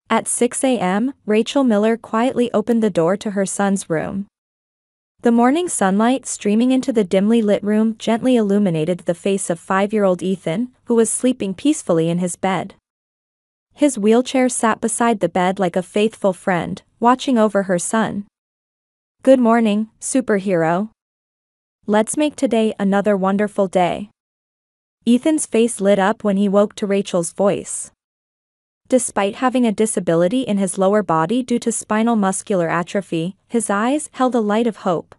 At 6 a.m., Rachel Miller quietly opened the door to her son's room. The morning sunlight streaming into the dimly lit room gently illuminated the face of 5-year-old Ethan, who was sleeping peacefully in his bed. His wheelchair sat beside the bed like a faithful friend, watching over her son. "Good morning, superhero. Let's make today another wonderful day." Ethan's face lit up when he woke to Rachel's voice. Despite having a disability in his lower body due to spinal muscular atrophy, his eyes held a light of hope.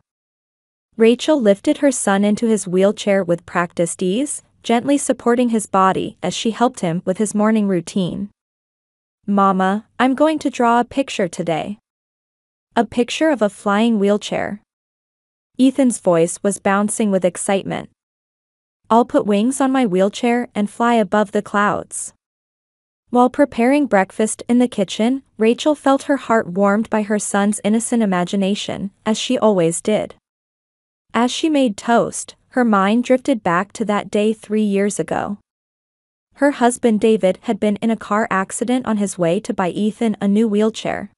Rachel lifted her son into his wheelchair with practiced ease, gently supporting his body as she helped him with his morning routine. "Mama, I'm going to draw a picture today." "A picture of a flying wheelchair?" Ethan's voice was bouncing with excitement. "I'll put wings on my wheelchair and fly above the clouds." While preparing breakfast in the kitchen, Rachel felt her heart warmed by her son's innocent imagination, as she always did. As she made toast, her mind drifted back to that day 3 years ago. Her husband David had been in a car accident on his way to buy Ethan a new wheelchair.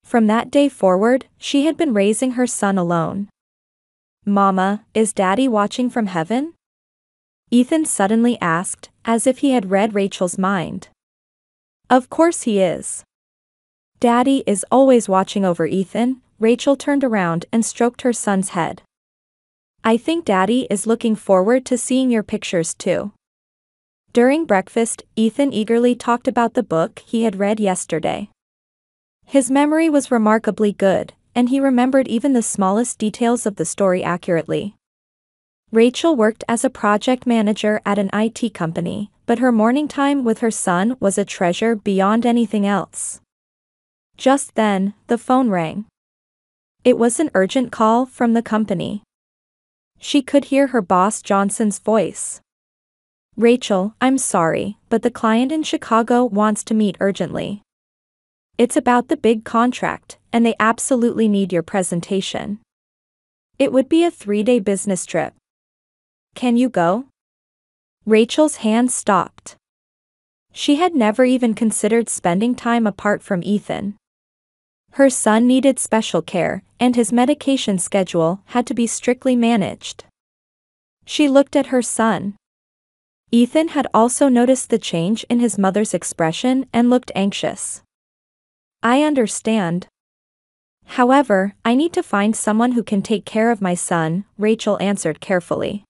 From that day forward, she had been raising her son alone. "Mama, is Daddy watching from heaven?" Ethan suddenly asked, as if he had read Rachel's mind. "Of course he is. Daddy is always watching over Ethan." Rachel turned around and stroked her son's head. "I think Daddy is looking forward to seeing your pictures too." During breakfast, Ethan eagerly talked about the book he had read yesterday. His memory was remarkably good, and he remembered even the smallest details of the story accurately. Rachel worked as a project manager at an IT company, but her morning time with her son was a treasure beyond anything else. Just then, the phone rang. It was an urgent call from the company. She could hear her boss Johnson's voice. "Rachel, I'm sorry, but the client in Chicago wants to meet urgently. It's about the big contract, and they absolutely need your presentation. It would be a 3-day business trip. Can you go?" Rachel's hand stopped. She had never even considered spending time apart from Ethan. Her son needed special care, and his medication schedule had to be strictly managed. She looked at her son. Ethan had also noticed the change in his mother's expression and looked anxious. "I understand. However, I need to find someone who can take care of my son," Rachel answered carefully.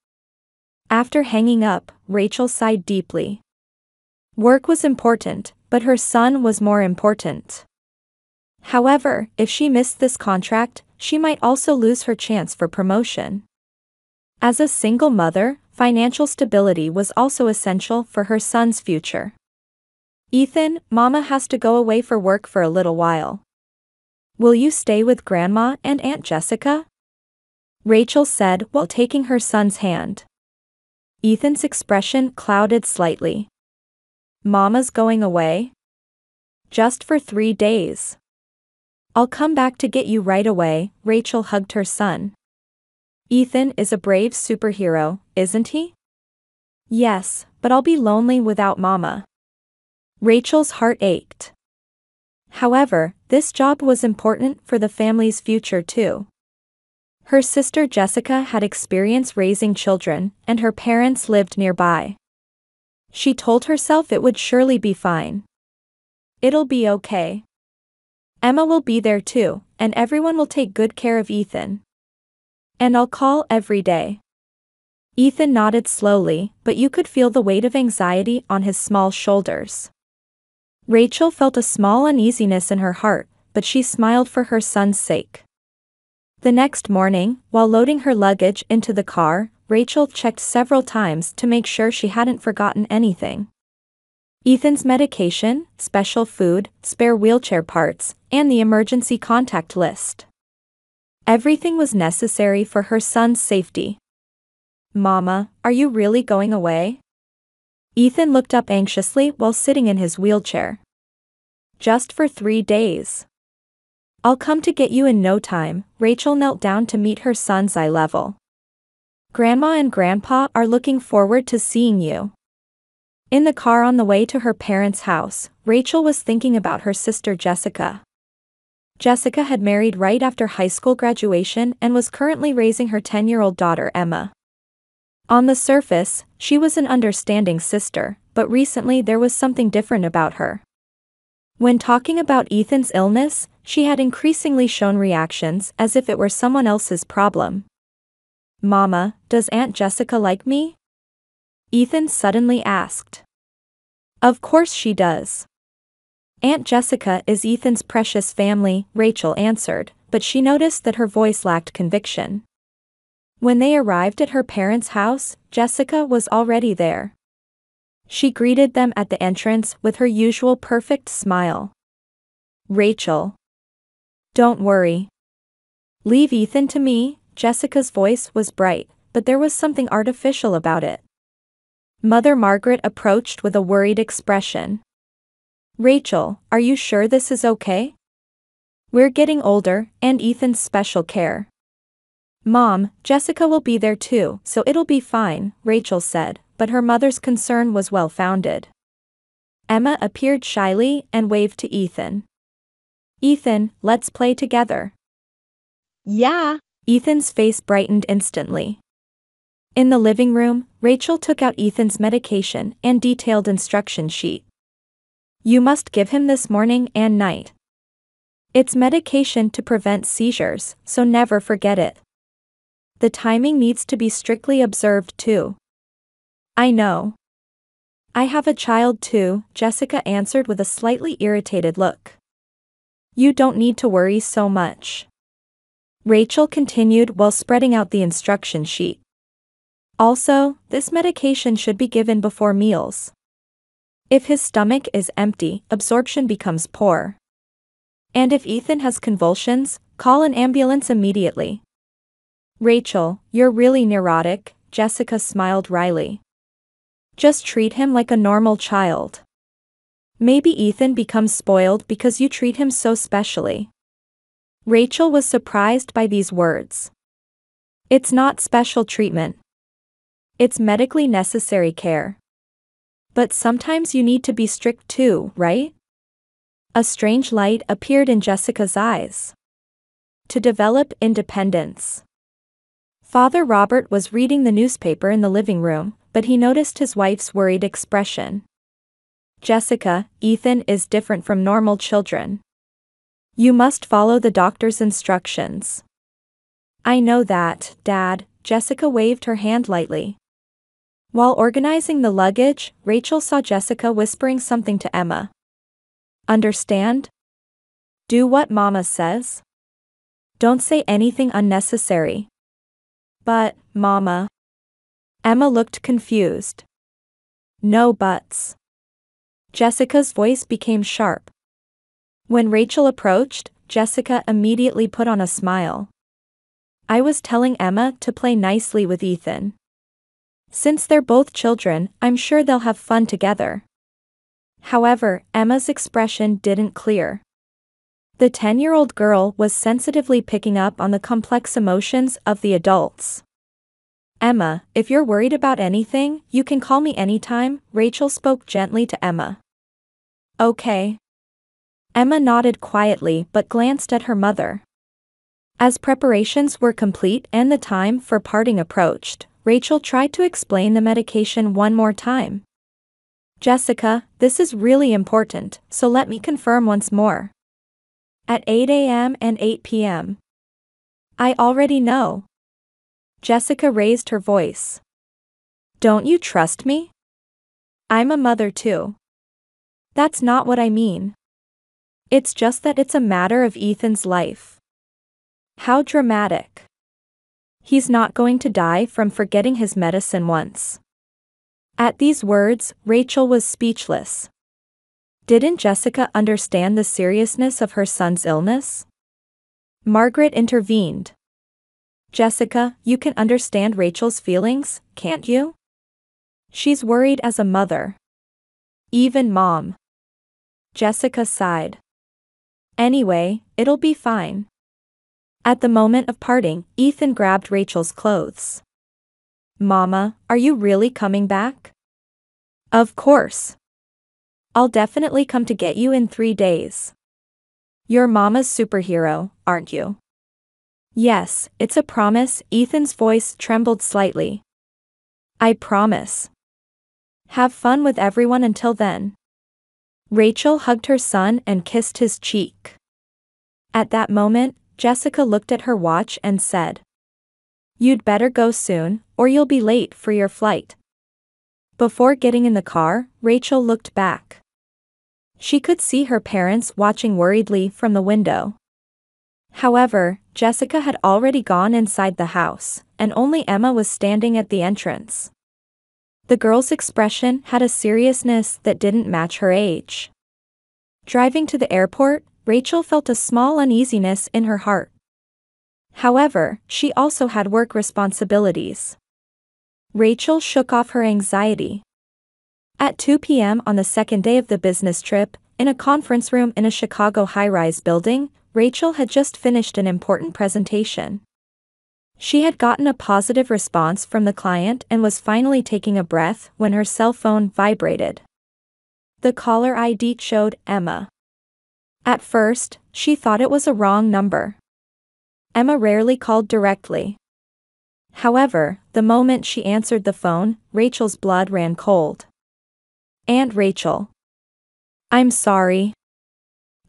After hanging up, Rachel sighed deeply. Work was important, but her son was more important. However, if she missed this contract, she might also lose her chance for promotion. As a single mother, financial stability was also essential for her son's future. "Ethan, Mama has to go away for work for a little while. Will you stay with Grandma and Aunt Jessica?" Rachel said while taking her son's hand. Ethan's expression clouded slightly. "Mama's going away? Just for 3 days. I'll come back to get you right away." Rachel hugged her son. "Ethan is a brave superhero, isn't he?" "Yes, but I'll be lonely without Mama." Rachel's heart ached. However, this job was important for the family's future too. Her sister Jessica had experience raising children, and her parents lived nearby. She told herself it would surely be fine. "It'll be okay. Emma will be there too, and everyone will take good care of Ethan. And I'll call every day." Ethan nodded slowly, but you could feel the weight of anxiety on his small shoulders. Rachel felt a small uneasiness in her heart, but she smiled for her son's sake. The next morning, while loading her luggage into the car, Rachel checked several times to make sure she hadn't forgotten anything. Ethan's medication, special food, spare wheelchair parts, and the emergency contact list. Everything was necessary for her son's safety. "Mama, are you really going away?" Ethan looked up anxiously while sitting in his wheelchair. "Just for 3 days. I'll come to get you in no time." Rachel knelt down to meet her son's eye level. "Grandma and Grandpa are looking forward to seeing you." In the car on the way to her parents' house, Rachel was thinking about her sister Jessica. Jessica had married right after high school graduation and was currently raising her 10-year-old daughter Emma. On the surface, she was an understanding sister, but recently there was something different about her. When talking about Ethan's illness, she had increasingly shown reactions as if it were someone else's problem. "Mama, does Aunt Jessica like me?" Ethan suddenly asked. "Of course she does. Aunt Jessica is Ethan's precious family," Rachel answered, but she noticed that her voice lacked conviction. When they arrived at her parents' house, Jessica was already there. She greeted them at the entrance with her usual perfect smile. "Rachel. Don't worry. Leave Ethan to me." Jessica's voice was bright, but there was something artificial about it. Mother Margaret approached with a worried expression. "Rachel, are you sure this is okay? We're getting older, and Ethan's special care." "Mom, Jessica will be there too, so it'll be fine," Rachel said, but her mother's concern was well-founded. Emma appeared shyly and waved to Ethan. "Ethan, let's play together." "Yeah." Ethan's face brightened instantly. In the living room, Rachel took out Ethan's medication and detailed instruction sheet. "You must give him this morning and night. It's medication to prevent seizures, so never forget it. The timing needs to be strictly observed too." "I know. I have a child too," Jessica answered with a slightly irritated look. "You don't need to worry so much," Rachel continued while spreading out the instruction sheet. "Also, this medication should be given before meals. If his stomach is empty, absorption becomes poor. And if Ethan has convulsions, call an ambulance immediately." "Rachel, you're really neurotic," Jessica smiled wryly. "Just treat him like a normal child. Maybe Ethan becomes spoiled because you treat him so specially." Rachel was surprised by these words. "It's not special treatment. It's medically necessary care. But sometimes you need to be strict too, right?" A strange light appeared in Jessica's eyes. "To develop independence." Father Robert was reading the newspaper in the living room, but he noticed his wife's worried expression. "Jessica, Ethan is different from normal children. You must follow the doctor's instructions." "I know that, Dad," Jessica waved her hand lightly. While organizing the luggage, Rachel saw Jessica whispering something to Emma. "Understand? Do what Mama says. Don't say anything unnecessary." "But, Mama." Emma looked confused. "No buts." Jessica's voice became sharp. When Rachel approached, Jessica immediately put on a smile. "I was telling Emma to play nicely with Ethan. Since they're both children, I'm sure they'll have fun together." However, Emma's expression didn't clear. The 10-year-old girl was sensitively picking up on the complex emotions of the adults. "Emma, if you're worried about anything, you can call me anytime," Rachel spoke gently to Emma. "Okay." Emma nodded quietly but glanced at her mother. As preparations were complete and the time for parting approached, Rachel tried to explain the medication one more time. "Jessica, this is really important, so let me confirm once more. At 8 a.m. and 8 p.m. "I already know." Jessica raised her voice. "Don't you trust me? I'm a mother too." "That's not what I mean. It's just that it's a matter of Ethan's life." "How dramatic. He's not going to die from forgetting his medicine once." At these words, Rachel was speechless. Didn't Jessica understand the seriousness of her son's illness? Margaret intervened. "Jessica, you can understand Rachel's feelings, can't you? She's worried as a mother. Even Mom." Jessica sighed. "Anyway, it'll be fine." At the moment of parting, Ethan grabbed Rachel's clothes. "Mama, are you really coming back?" Of course. I'll definitely come to get you in 3 days. You're Mama's superhero, aren't you? Yes, it's a promise. Ethan's voice trembled slightly. I promise. Have fun with everyone until then. Rachel hugged her son and kissed his cheek. At that moment, Jessica looked at her watch and said, "You'd better go soon, or you'll be late for your flight." Before getting in the car, Rachel looked back. She could see her parents watching worriedly from the window. However, Jessica had already gone inside the house, and only Emma was standing at the entrance. The girl's expression had a seriousness that didn't match her age. Driving to the airport, Rachel felt a small uneasiness in her heart. However, she also had work responsibilities. Rachel shook off her anxiety. At 2 p.m. on the second day of the business trip, in a conference room in a Chicago high-rise building, Rachel had just finished an important presentation. She had gotten a positive response from the client and was finally taking a breath when her cell phone vibrated. The caller ID showed Emma. At first, she thought it was a wrong number. Emma rarely called directly. However, the moment she answered the phone, Rachel's blood ran cold. "Aunt Rachel. I'm sorry."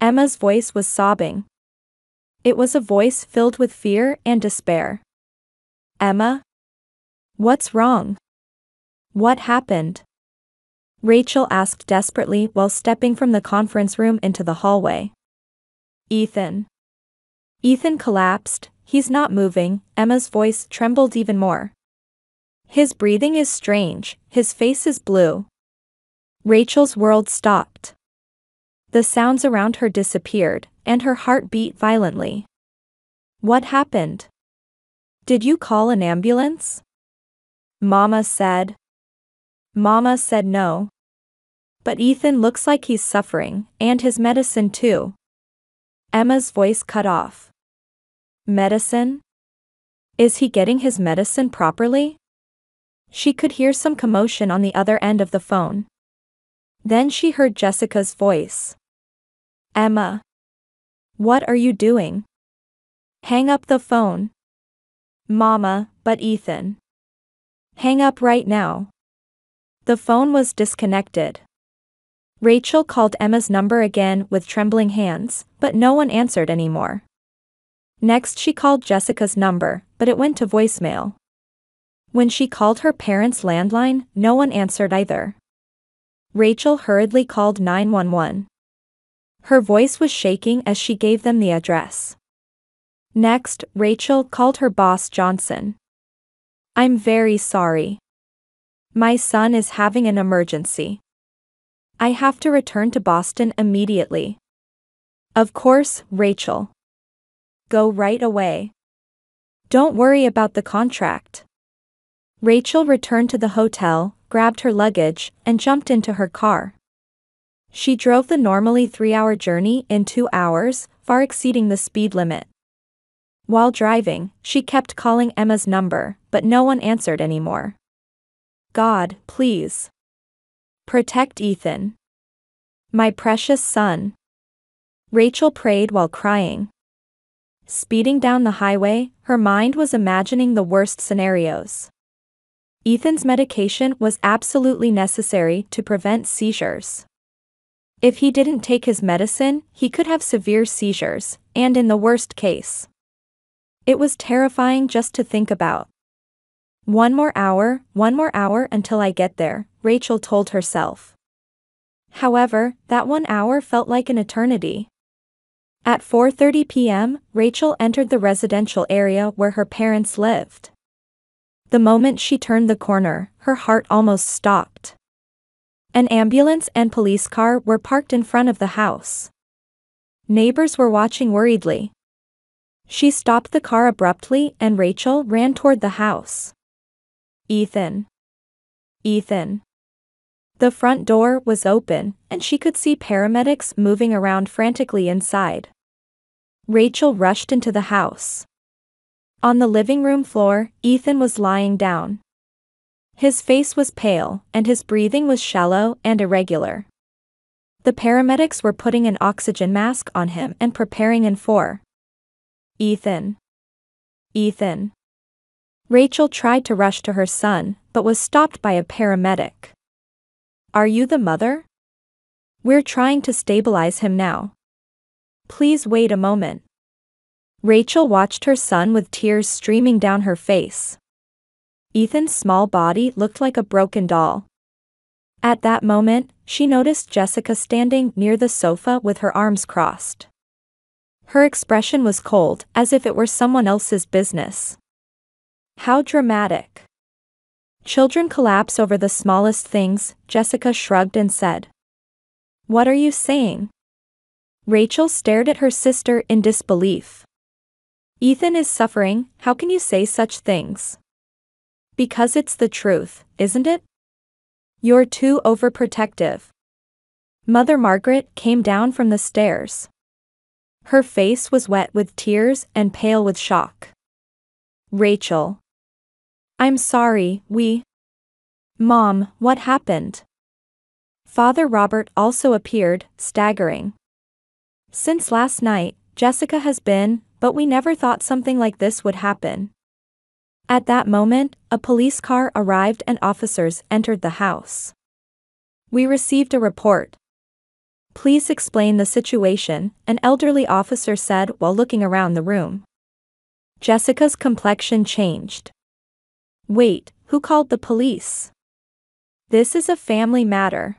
Emma's voice was sobbing. It was a voice filled with fear and despair. "Emma? What's wrong? What happened?" Rachel asked desperately while stepping from the conference room into the hallway. "Ethan. Ethan collapsed, he's not moving." Emma's voice trembled even more. "His breathing is strange, his face is blue." Rachel's world stopped. The sounds around her disappeared, and her heart beat violently. "What happened? Did you call an ambulance?" Mama said. Mama said no. But Ethan looks like he's suffering, and his medicine too. Emma's voice cut off. Medicine? Is he getting his medicine properly? She could hear some commotion on the other end of the phone. Then she heard Jessica's voice. "Emma. What are you doing? Hang up the phone." "Mama, but Ethan." "Hang up right now." The phone was disconnected. Rachel called Emma's number again with trembling hands, but no one answered anymore. Next she called Jessica's number, but it went to voicemail. When she called her parents' landline, no one answered either. Rachel hurriedly called 911. Her voice was shaking as she gave them the address. Next, Rachel called her boss Johnson. "I'm very sorry. My son is having an emergency. I have to return to Boston immediately." "Of course, Rachel. Go right away. Don't worry about the contract." Rachel returned to the hotel, grabbed her luggage, and jumped into her car. She drove the normally 3-hour journey in 2 hours, far exceeding the speed limit. While driving, she kept calling Emma's number, but no one answered anymore. "God, please. Protect Ethan. My precious son." Rachel prayed while crying. Speeding down the highway, her mind was imagining the worst scenarios. Ethan's medication was absolutely necessary to prevent seizures. If he didn't take his medicine, he could have severe seizures, and in the worst case. It was terrifying just to think about. One more hour until I get there," Rachel told herself. However, that 1 hour felt like an eternity. At 4:30 p.m., Rachel entered the residential area where her parents lived. The moment she turned the corner, her heart almost stopped. An ambulance and police car were parked in front of the house. Neighbors were watching worriedly. She stopped the car abruptly and Rachel ran toward the house. "Ethan. Ethan." The front door was open, and she could see paramedics moving around frantically inside. Rachel rushed into the house. On the living room floor, Ethan was lying down. His face was pale, and his breathing was shallow and irregular. The paramedics were putting an oxygen mask on him and preparing him for Ethan. Ethan. Rachel tried to rush to her son, but was stopped by a paramedic. Are you the mother? We're trying to stabilize him now. Please wait a moment. Rachel watched her son with tears streaming down her face. Ethan's small body looked like a broken doll. At that moment, she noticed Jessica standing near the sofa with her arms crossed. Her expression was cold, as if it were someone else's business. How dramatic. Children collapse over the smallest things, Jessica shrugged and said. What are you saying? Rachel stared at her sister in disbelief. Ethan is suffering, how can you say such things? Because it's the truth, isn't it? You're too overprotective. Mother Margaret came down from the stairs. Her face was wet with tears and pale with shock. Rachel. I'm sorry, Mom, what happened? Father Robert also appeared, staggering. Since last night, Jessica has been, but we never thought something like this would happen. At that moment, a police car arrived and officers entered the house. We received a report. Please explain the situation, an elderly officer said while looking around the room. Jessica's complexion changed. Wait, who called the police? This is a family matter.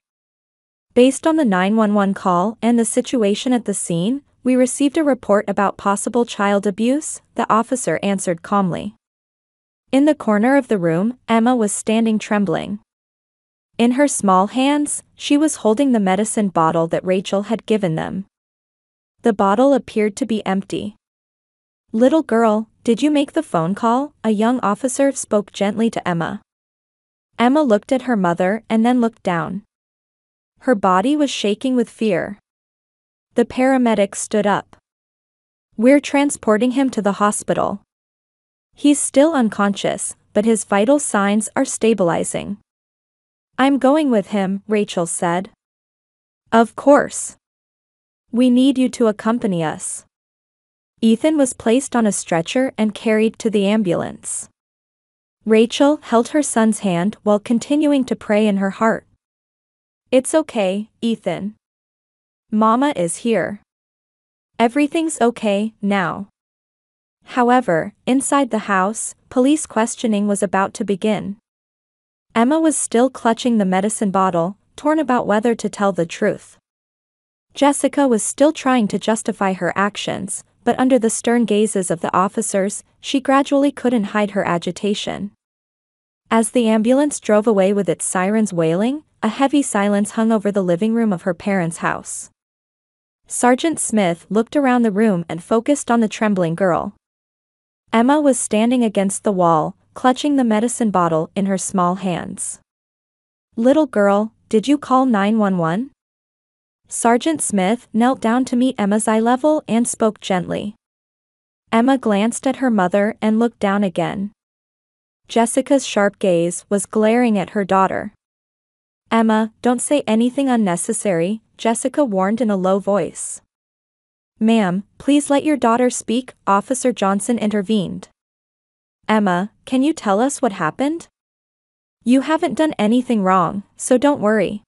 Based on the 911 call and the situation at the scene, we received a report about possible child abuse, the officer answered calmly. In the corner of the room, Emma was standing trembling. In her small hands, she was holding the medicine bottle that Rachel had given them. The bottle appeared to be empty. Little girl, did you make the phone call? A young officer spoke gently to Emma. Emma looked at her mother and then looked down. Her body was shaking with fear. The paramedic stood up. We're transporting him to the hospital. He's still unconscious, but his vital signs are stabilizing. I'm going with him, Rachel said. Of course. We need you to accompany us. Ethan was placed on a stretcher and carried to the ambulance. Rachel held her son's hand while continuing to pray in her heart. It's okay, Ethan. Mama is here. Everything's okay, now. However, inside the house, police questioning was about to begin. Emma was still clutching the medicine bottle, torn about whether to tell the truth. Jessica was still trying to justify her actions, but under the stern gazes of the officers, she gradually couldn't hide her agitation. As the ambulance drove away with its sirens wailing, a heavy silence hung over the living room of her parents' house. Sergeant Smith looked around the room and focused on the trembling girl. Emma was standing against the wall, clutching the medicine bottle in her small hands. Little girl, did you call 911? Sergeant Smith knelt down to meet Emma's eye level and spoke gently. Emma glanced at her mother and looked down again. Jessica's sharp gaze was glaring at her daughter. Emma, don't say anything unnecessary, Jessica warned in a low voice. Ma'am, please let your daughter speak, Officer Johnson intervened. Emma, can you tell us what happened? You haven't done anything wrong, so don't worry.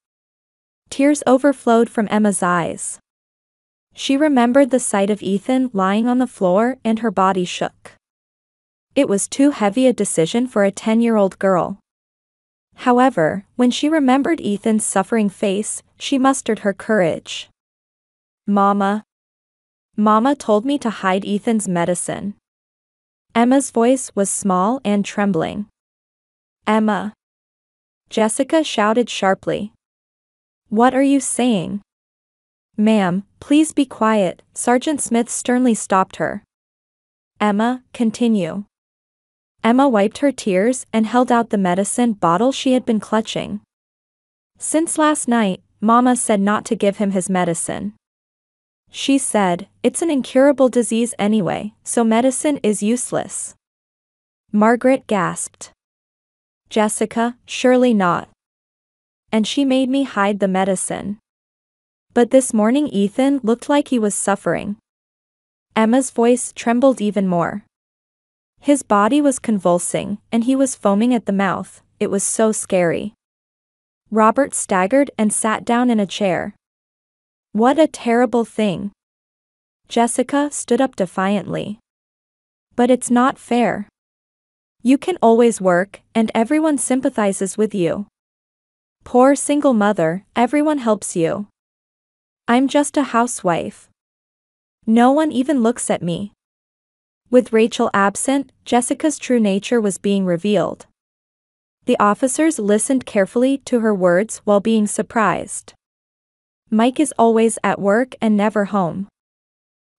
Tears overflowed from Emma's eyes. She remembered the sight of Ethan lying on the floor and her body shook. It was too heavy a decision for a 10-year-old girl. However, when she remembered Ethan's suffering face, she mustered her courage. Mama told me to hide Ethan's medicine. Emma's voice was small and trembling. Emma. Jessica shouted sharply. What are you saying? Ma'am, please be quiet, Sergeant Smith sternly stopped her. Emma, continue. Emma wiped her tears and held out the medicine bottle she had been clutching. Since last night, Mama said not to give him his medicine. She said, it's an incurable disease anyway, so medicine is useless. Margaret gasped. Jessica, surely not. And she made me hide the medicine. But this morning Ethan looked like he was suffering. Emma's voice trembled even more. His body was convulsing, and he was foaming at the mouth. It was so scary. Robert staggered and sat down in a chair. What a terrible thing. Jessica stood up defiantly. But it's not fair. You can always work, and everyone sympathizes with you. Poor single mother, everyone helps you. I'm just a housewife. No one even looks at me. With Rachel absent, Jessica's true nature was being revealed. The officers listened carefully to her words while being surprised. Mike is always at work and never home.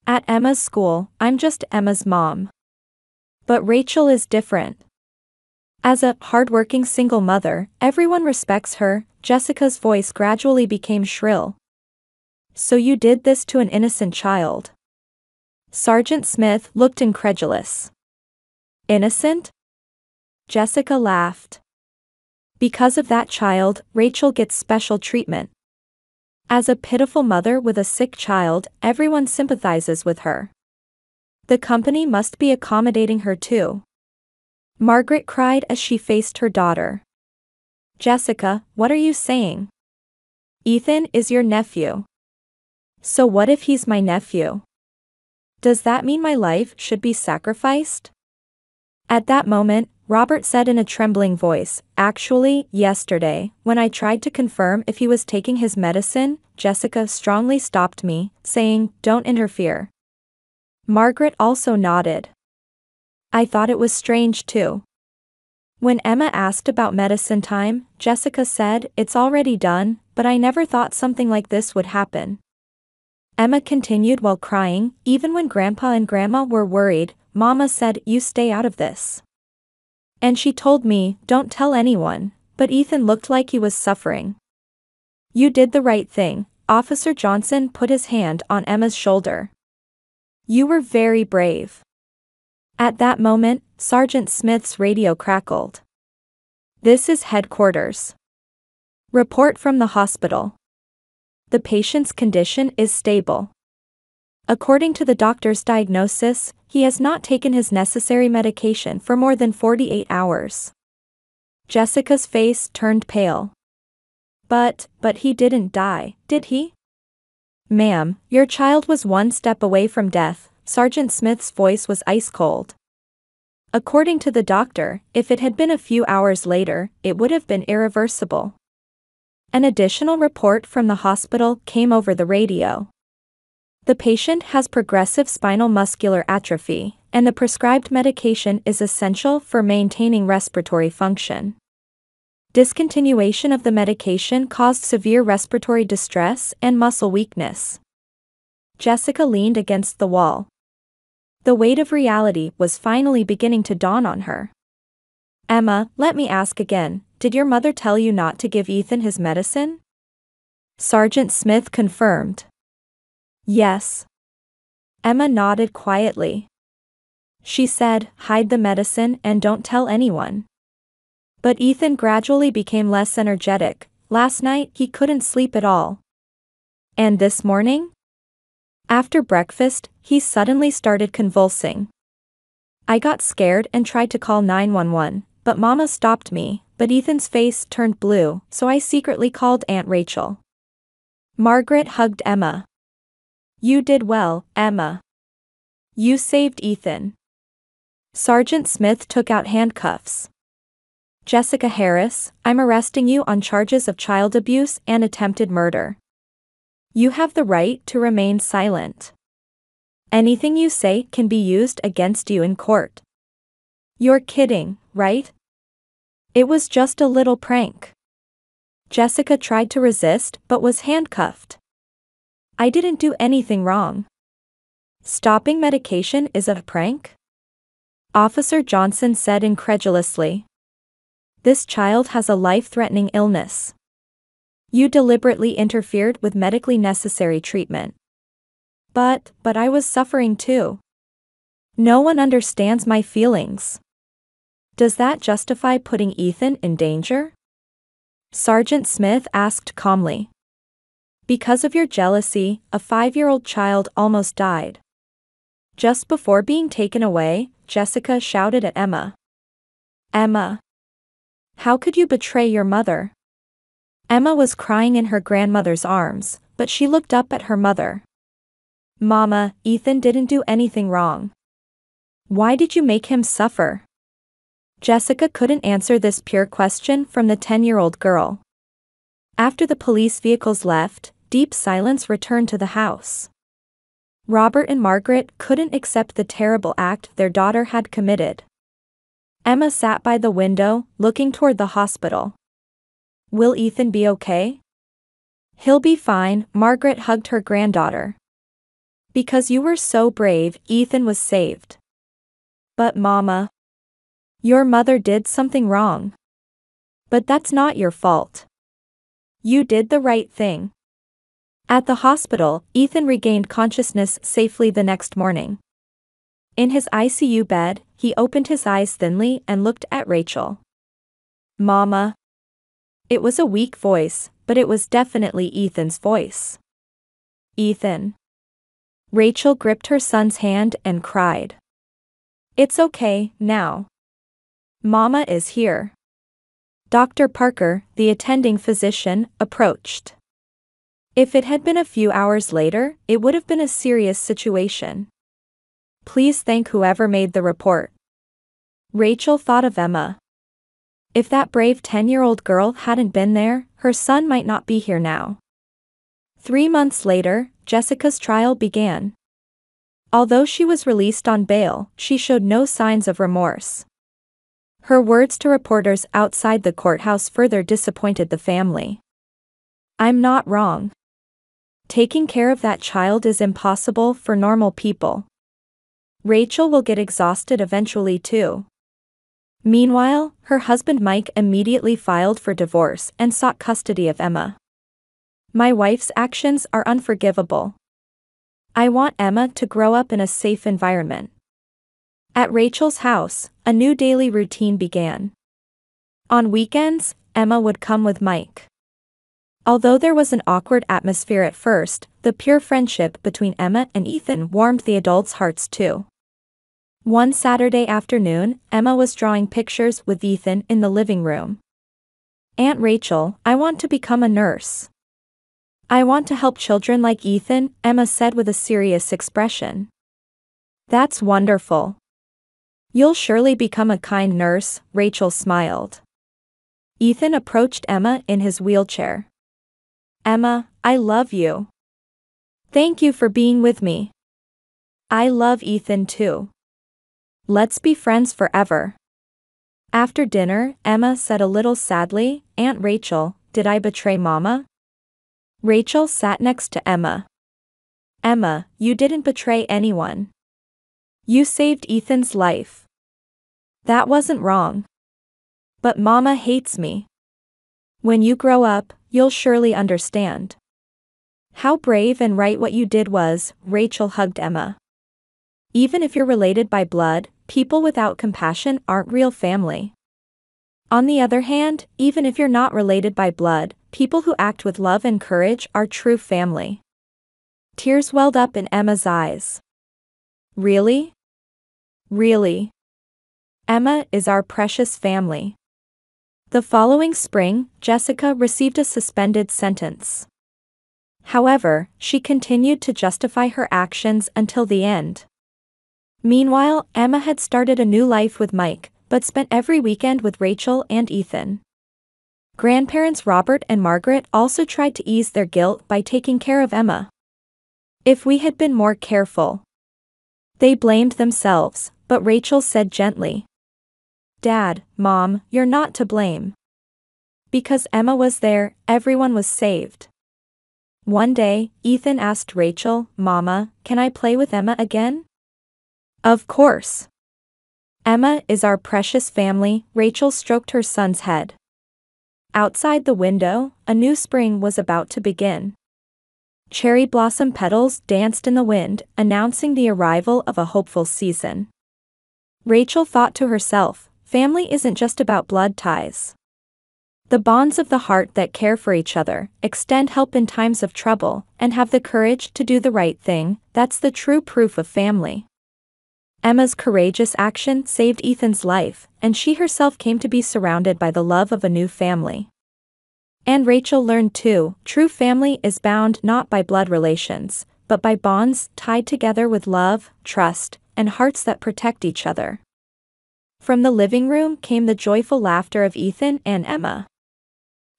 At Emma's school, I'm just Emma's mom. But Rachel is different. As a hardworking single mother, everyone respects her. Jessica's voice gradually became shrill. So you did this to an innocent child? Sergeant Smith looked incredulous. Innocent? Jessica laughed. Because of that child, Rachel gets special treatment. As a pitiful mother with a sick child, everyone sympathizes with her. The company must be accommodating her too. Margaret cried as she faced her daughter. Jessica, what are you saying? Ethan is your nephew. So what if he's my nephew? Does that mean my life should be sacrificed? At that moment, Robert said in a trembling voice, actually, yesterday, when I tried to confirm if he was taking his medicine, Jessica strongly stopped me, saying, don't interfere. Margaret also nodded. I thought it was strange too. When Emma asked about medicine time, Jessica said, it's already done, but I never thought something like this would happen. Emma continued while crying, even when Grandpa and Grandma were worried, Mama said, you stay out of this. And she told me, don't tell anyone, but Ethan looked like he was suffering. You did the right thing. Officer Johnson put his hand on Emma's shoulder. You were very brave. At that moment, Sergeant Smith's radio crackled. This is headquarters. Report from the hospital. The patient's condition is stable. According to the doctor's diagnosis, he has not taken his necessary medication for more than 48 hours. Jessica's face turned pale. But he didn't die, did he? Ma'am, your child was one step away from death. Sergeant Smith's voice was ice cold. According to the doctor, if it had been a few hours later, it would have been irreversible. An additional report from the hospital came over the radio. The patient has progressive spinal muscular atrophy, and the prescribed medication is essential for maintaining respiratory function. Discontinuation of the medication caused severe respiratory distress and muscle weakness. Jessica leaned against the wall. The weight of reality was finally beginning to dawn on her. Emma, let me ask again, did your mother tell you not to give Ethan his medicine? Sergeant Smith confirmed. Yes. Emma nodded quietly. She said, hide the medicine and don't tell anyone. But Ethan gradually became less energetic. Last night he couldn't sleep at all. And this morning? After breakfast, he suddenly started convulsing. I got scared and tried to call 911, but Mama stopped me, but Ethan's face turned blue, so I secretly called Aunt Rachel. Margaret hugged Emma. You did well, Emma. You saved Ethan. Sergeant Smith took out handcuffs. Jessica Harris, I'm arresting you on charges of child abuse and attempted murder. You have the right to remain silent. Anything you say can be used against you in court. You're kidding, right? It was just a little prank. Jessica tried to resist but was handcuffed. I didn't do anything wrong. Stopping medication is a prank? Officer Johnson said incredulously. This child has a life-threatening illness. You deliberately interfered with medically necessary treatment. But I was suffering too. No one understands my feelings. Does that justify putting Ethan in danger? Sergeant Smith asked calmly. Because of your jealousy, a 5-year-old child almost died. Just before being taken away, Jessica shouted at Emma. Emma! How could you betray your mother? Emma was crying in her grandmother's arms, but she looked up at her mother. Mama, Ethan didn't do anything wrong. Why did you make him suffer? Jessica couldn't answer this pure question from the 10-year-old girl. After the police vehicles left, deep silence returned to the house. Robert and Margaret couldn't accept the terrible act their daughter had committed. Emma sat by the window, looking toward the hospital. Will Ethan be okay? He'll be fine, Margaret hugged her granddaughter. Because you were so brave, Ethan was saved. But Mama, your mother did something wrong. But that's not your fault. You did the right thing. At the hospital, Ethan regained consciousness safely the next morning. In his ICU bed, he opened his eyes thinly and looked at Rachel. Mama. It was a weak voice, but it was definitely Ethan's voice. Ethan. Rachel gripped her son's hand and cried. It's okay, now. Mama is here. Dr. Parker, the attending physician, approached. If it had been a few hours later, it would have been a serious situation. Please thank whoever made the report. Rachel thought of Emma. If that brave 10-year-old girl hadn't been there, her son might not be here now. 3 months later, Jessica's trial began. Although she was released on bail, she showed no signs of remorse. Her words to reporters outside the courthouse further disappointed the family. I'm not wrong. Taking care of that child is impossible for normal people. Rachel will get exhausted eventually too. Meanwhile, her husband Mike immediately filed for divorce and sought custody of Emma. My wife's actions are unforgivable. I want Emma to grow up in a safe environment. At Rachel's house, a new daily routine began. On weekends, Emma would come with Mike. Although there was an awkward atmosphere at first, the pure friendship between Emma and Ethan warmed the adults' hearts too. One Saturday afternoon, Emma was drawing pictures with Ethan in the living room. Aunt Rachel, I want to become a nurse. I want to help children like Ethan, Emma said with a serious expression. That's wonderful. You'll surely become a kind nurse, Rachel smiled. Ethan approached Emma in his wheelchair. Emma, I love you. Thank you for being with me. I love Ethan too. Let's be friends forever. After dinner, Emma said a little sadly, Aunt Rachel, did I betray Mama? Rachel sat next to Emma. Emma, you didn't betray anyone. You saved Ethan's life. That wasn't wrong. But Mama hates me. When you grow up, you'll surely understand. How brave and right what you did was, Rachel hugged Emma. Even if you're related by blood, people without compassion aren't real family. On the other hand, even if you're not related by blood, people who act with love and courage are true family. Tears welled up in Emma's eyes. Really? Really? Emma is our precious family. The following spring, Jessica received a suspended sentence. However, she continued to justify her actions until the end. Meanwhile, Emma had started a new life with Mike, but spent every weekend with Rachel and Ethan. Grandparents Robert and Margaret also tried to ease their guilt by taking care of Emma. If we had been more careful. They blamed themselves, but Rachel said gently. Dad, Mom, you're not to blame. Because Emma was there, everyone was saved. One day, Ethan asked Rachel, Mama, can I play with Emma again? Of course. Emma is our precious family, Rachel stroked her son's head. Outside the window, a new spring was about to begin. Cherry blossom petals danced in the wind, announcing the arrival of a hopeful season. Rachel thought to herself, Family isn't just about blood ties. The bonds of the heart that care for each other, extend help in times of trouble, and have the courage to do the right thing, that's the true proof of family. Emma's courageous action saved Ethan's life, and she herself came to be surrounded by the love of a new family. And Rachel learned too, true family is bound not by blood relations, but by bonds tied together with love, trust, and hearts that protect each other. From the living room came the joyful laughter of Ethan and Emma.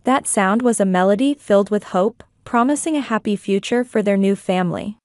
That sound was a melody filled with hope, promising a happy future for their new family.